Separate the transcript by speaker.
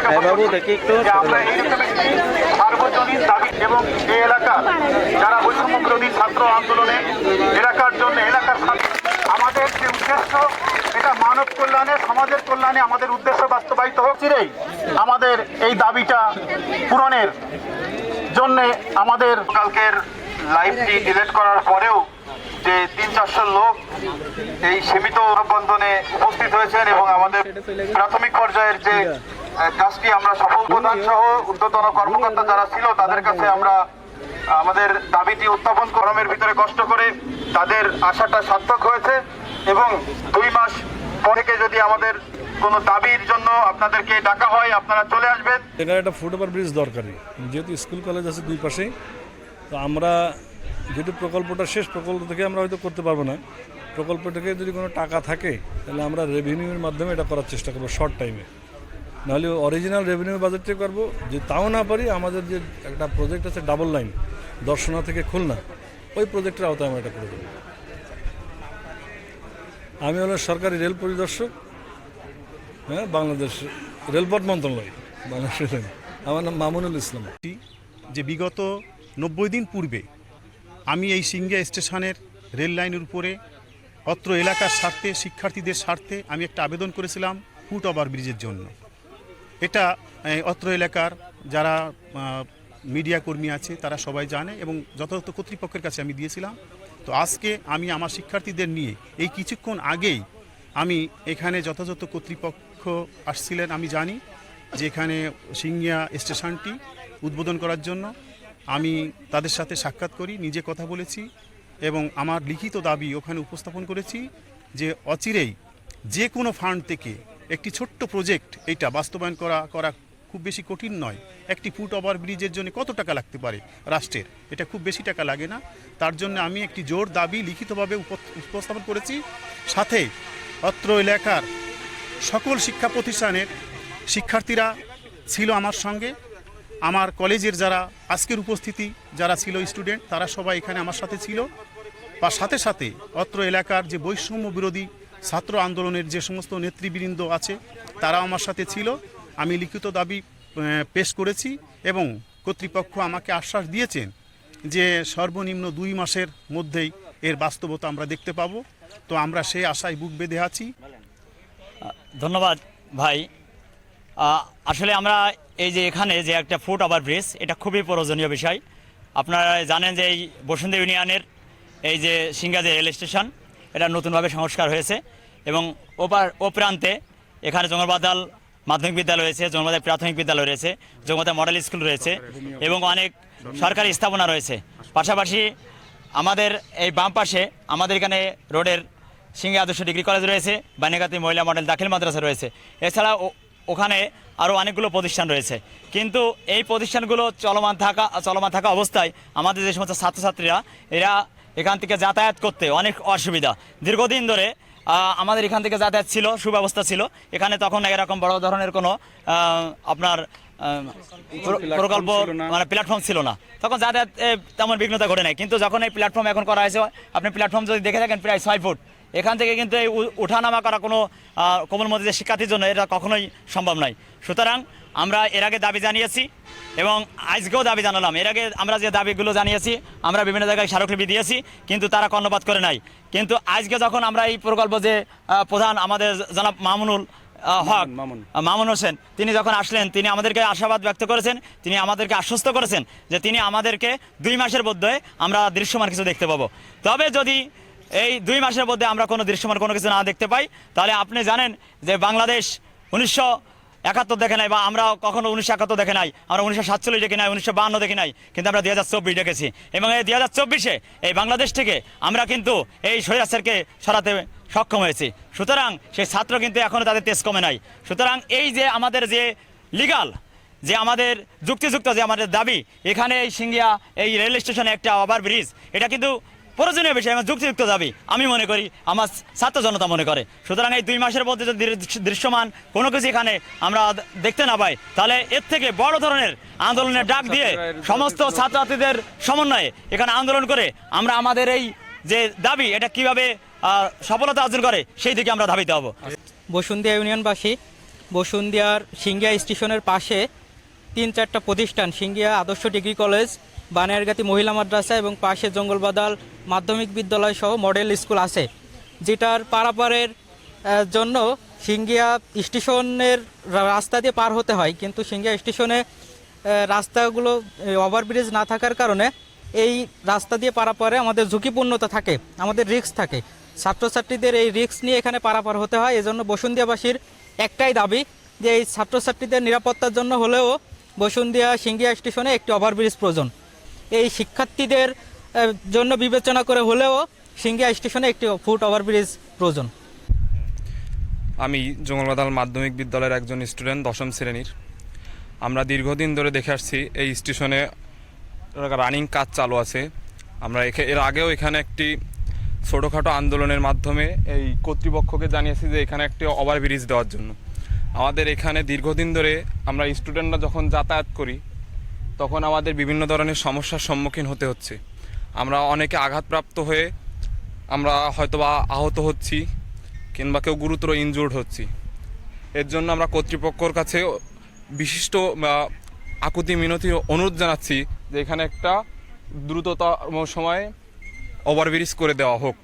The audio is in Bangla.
Speaker 1: আপনাকে যে আমরা এইরকম একটি সার্বজনীন দাবি এবং এই এলাকার যারা বৈষম্য বিরোধী ছাত্র আন্দোলনে এলাকার জন্য এলাকার আমাদের যে উদ্দেশ্য এটা মানব কল্যাণে সমাজের কল্যাণে আমাদের উদ্দেশ্য বাস্তবায়িত হোক। চিরেই আমাদের এই দাবিটা পূরণের জন্য আমাদের কালকের লাইভটি ডিলিট করার পরেও যে 300-400 লোক এই সীমিত মানববন্ধনে উপস্থিত হয়েছেন এবং আমাদের প্রাথমিক পর্যায়ের যে কাজটি আমরা সফল প্রধান সহ ঊর্ধ্বতন কর্মকর্তা যারা ছিল তাদের কাছে আমরা আমাদের দাবিটি উত্থাপন গরমের ভিতরে কষ্ট করে তাদের আশাটা সার্থক হয়েছে এবং 2 মাস পরে যদি আমাদের কোনো দাবির জন্য আপনাদেরকে ডাকা হয় আপনারা চলে আসবেন।
Speaker 2: এখানে একটা ফুটওভার ব্রিজ দরকারি, যেহেতু স্কুল কলেজ আছে দুই পাশেই, তো আমরা যেহেতু প্রকল্পটা শেষ, প্রকল্প থেকে আমরা হয়তো করতে পারবো না। প্রকল্প থেকে যদি কোনো টাকা থাকে তাহলে আমরা রেভিনিউর মাধ্যমে এটা করার চেষ্টা করবো শর্ট টাইমে, নাহলে অরিজিনাল রেভিনিউ বাজেটে করবো। যে তাও না পারি, আমাদের যে একটা প্রজেক্ট আছে ডাবল লাইন দর্শনা থেকে খুলনা, ওই প্রজেক্টের আওতায় আমরা এটা করে দেবো। আমি হলাম সরকারি রেল পরিদর্শক, হ্যাঁ, বাংলাদেশ রেলপথ মন্ত্রণালয়, বাংলাদেশ। আমার নাম মামুনুল ইসলাম।
Speaker 3: যে বিগত 90 দিন পূর্বে আমি এই সিঙ্গিয়া স্টেশনের রেল লাইনের উপরে অত্র এলাকার স্বার্থে, শিক্ষার্থীদের স্বার্থে আমি একটা আবেদন করেছিলাম ফুট ওভার ব্রিজের জন্য। এটা অত্র এলাকার যারা মিডিয়া কর্মী আছে তারা সবাই জানে এবং যথাযথ কর্তৃপক্ষের কাছে আমি দিয়েছিলাম। তো আজকে আমি আমার শিক্ষার্থীদের নিয়ে এই কিছুক্ষণ আগেই আমি এখানে যথাযথ কর্তৃপক্ষ আসছিলেন, আমি জানি যে এখানে সিঙ্গিয়া স্টেশনটি উদ্বোধন করার জন্য আমি তাদের সাথে সাক্ষাৎ করি, নিজে কথা বলেছি এবং আমার লিখিত দাবি ওখানে উপস্থাপন করেছি যে অচিরেই যে কোনো ফান্ড থেকে একটি ছোট্ট প্রজেক্ট এইটা বাস্তবায়ন করা খুব বেশি কঠিন নয়। একটি ফুট ওভার ব্রিজের জন্য কত টাকা লাগতে পারে রাষ্ট্রের? এটা খুব বেশি টাকা লাগে না। তার জন্য আমি একটি জোর দাবি লিখিতভাবে উপস্থাপন করেছি। সাথে অত্র এলাকার সকল শিক্ষা প্রতিষ্ঠানের শিক্ষার্থীরা ছিল আমার সঙ্গে, আমার কলেজের যারা আজকের উপস্থিতি যারা ছিল স্টুডেন্ট, তারা সবাই এখানে আমার সাথে ছিল। বা সাথে সাথে অত্র এলাকার যে বৈষম্য বিরোধী ছাত্র আন্দোলনের যে সমস্ত নেতৃবৃন্দ আছে তারাও আমার সাথে ছিল। আমি লিখিত দাবি পেশ করেছি এবং কর্তৃপক্ষ আমাকে আশ্বাস দিয়েছেন যে সর্বনিম্ন 2 মাসের মধ্যেই এর বাস্তবতা আমরা দেখতে পাবো। তো আমরা সেই আশায় বুক বেঁধে আছি।
Speaker 4: ধন্যবাদ ভাই। আসলে আমরা এই যে এখানে যে একটা ফুট ওভার ব্রিজ, এটা খুবই প্রয়োজনীয় বিষয়। আপনারা জানেন যে এই বসুন্ধরা ইউনিয়নের এই যে সিঙ্গিয়া যে রেল স্টেশন, এটা নতুনভাবে সংস্কার হয়েছে এবং ও প্রান্তে এখানে জঙ্গলবাদাল মাধ্যমিক বিদ্যালয় রয়েছে, জঙ্গলবাদাল প্রাথমিক বিদ্যালয় রয়েছে, জঙ্গলবাদাল মডেল স্কুল রয়েছে এবং অনেক সরকারি স্থাপনা রয়েছে। পাশাপাশি আমাদের এই বাম পাশে আমাদের এখানে রোডের সিঙ্গিয়া আদর্শ ডিগ্রি কলেজ রয়েছে, বানিয়াকাতি মহিলা মডেল দাখিল মাদ্রাসা রয়েছে। এছাড়া ওখানে আরও অনেকগুলো প্রতিষ্ঠান রয়েছে। কিন্তু এই প্রতিষ্ঠানগুলো চলমান থাকা অবস্থায় আমাদের যে সমস্ত ছাত্রছাত্রীরা এরা এখান থেকে যাতায়াত করতে অনেক অসুবিধা। দীর্ঘদিন ধরে আমাদের এখান থেকে যাতায়াত ছিল, সুব্যবস্থা ছিল। এখানে তখন এরকম বড় ধরনের কোনো আপনার প্রকল্প মানে প্ল্যাটফর্ম ছিল না, তখন যাতায়াত তেমন বিঘ্নতা ঘটে নাই। কিন্তু যখন এই প্ল্যাটফর্ম এখন করা হয়েছে, আপনি প্ল্যাটফর্ম যদি দেখে থাকেন প্রায় 6 ফুট, এখান থেকে কিন্তু এই ওঠানামা করা কোনো কোমলমতি যে শিক্ষার্থীর জন্য এটা কখনোই সম্ভব নয়। সুতরাং আমরা এর আগে দাবি জানিয়েছি এবং আজকেও দাবি জানালাম। এর আগে আমরা যে দাবিগুলো জানিয়েছি, আমরা বিভিন্ন জায়গায় স্মারকলিপি দিয়েছি, কিন্তু তারা কর্ণপাত করে নাই। কিন্তু আজকে যখন আমরা এই প্রকল্প যে প্রধান আমাদের জনাব মামুন হোসেন, তিনি যখন আসলেন, তিনি আমাদেরকে আশাবাদ ব্যক্ত করেছেন, তিনি আমাদেরকে আশ্বস্ত করেছেন যে তিনি আমাদেরকে 2 মাসের মধ্যে আমরা দৃশ্যমান কিছু দেখতে পাবো। তবে যদি এই 2 মাসের মধ্যে আমরা কোনো দৃশ্যমান কোনো কিছু না দেখতে পাই, তাহলে আপনি জানেন যে বাংলাদেশ 1971 দেখে নাই, বা আমরা কখনো 1971 দেখে নাই, আমরা 1947 দেখি নাই, 1952 দেখি নাই, কিন্তু আমরা 2024 দেখেছি। এবং এই 2024-এ এই বাংলাদেশ থেকে আমরা কিন্তু এই স্বৈরাচারকে সরাতে সক্ষম হয়েছি। সুতরাং সেই ছাত্র কিন্তু এখনও তাদের তেজ কমে নাই। সুতরাং এই যে আমাদের যে লিগাল যে আমাদের যুক্তিযুক্ত যে আমাদের দাবি, এখানে এই সিঙ্গিয়া এই রেল স্টেশনে একটা ওভার ব্রিজ, এটা কিন্তু প্রয়োজনীয় বিষয় এবং যুক্তিযুক্ত দাবি আমি মনে করি, আমার ছাত্র জনতা মনে করে। সুতরাং এই 2 মাসের মধ্যে যদি দৃশ্যমান কোনো কিছু এখানে আমরা দেখতে না পাই, তাহলে এর থেকে বড় ধরনের আন্দোলনের ডাক দিয়ে সমস্ত ছাত্রছাত্রীদের সমন্বয়ে এখানে আন্দোলন করে আমরা আমাদের এই যে দাবি এটা কিভাবে সফলতা অর্জন করে সেই দিকে আমরা ধাবিত হব।
Speaker 5: বসুন্ধরা ইউনিয়নবাসী বসুন্ধিয়ার সিঙ্গিয়া স্টেশনের পাশে 3-4টা প্রতিষ্ঠান, সিঙ্গিয়া আদর্শ ডিগ্রি কলেজ, বানিয়ারগাতি মহিলা মাদ্রাসা এবং পাশে জঙ্গলবাদাল মাধ্যমিক বিদ্যালয় সহ মডেল স্কুল আছে, যেটার পারাপারের জন্য সিঙ্গিয়া স্টেশনের রাস্তা দিয়ে পার হতে হয়। কিন্তু সিঙ্গিয়া স্টেশনে রাস্তাগুলো ওভারব্রিজ না থাকার কারণে এই রাস্তা দিয়ে পারাপারে আমাদের ঝুঁকিপূর্ণতা থাকে, আমাদের রিস্ক থাকে। ছাত্রছাত্রীদের এই রিস্ক নিয়ে এখানে পারাপার হতে হয়। এজন্য বসুন্ধিয়াবাসীর একটাই দাবি যে এই ছাত্রছাত্রীদের নিরাপত্তার জন্য হলেও বসুন্ধিয়া সিঙ্গিয়া স্টেশনে একটি ওভারব্রিজ প্রয়োজন। এই শিক্ষার্থীদের জন্য বিবেচনা করে হলেও সিঙ্গিয়া স্টেশনে একটি ফুট ওভারব্রিজ প্রয়োজন।
Speaker 6: আমি জঙ্গলবাদাল মাধ্যমিক বিদ্যালয়ের একজন স্টুডেন্ট, 10ম শ্রেণীর। আমরা দীর্ঘদিন ধরে দেখে আসছি এই স্টেশনে রানিং কাজ চালু আছে। আমরা এর আগেও এখানে একটি ছোটোখাটো আন্দোলনের মাধ্যমে এই কর্তৃপক্ষকে জানিয়েছি যে এখানে একটি ওভারব্রিজ দেওয়ার জন্য। আমাদের এখানে দীর্ঘদিন ধরে আমরা স্টুডেন্টরা যখন যাতায়াত করি তখন আমাদের বিভিন্ন ধরনের সমস্যার সম্মুখীন হতে হচ্ছে। আমরা অনেকে আঘাতপ্রাপ্ত হয়ে আমরা হয়তোবা আহত হচ্ছি কিংবা কেউ গুরুতর ইনজুর্ড হচ্ছি। এর জন্য আমরা কর্তৃপক্ষর কাছে বিশিষ্ট আকুতি মিনতি অনুরোধ জানাচ্ছি যে এখানে একটা দ্রুততম সময়ে ওভারব্রিজ করে দেওয়া হোক।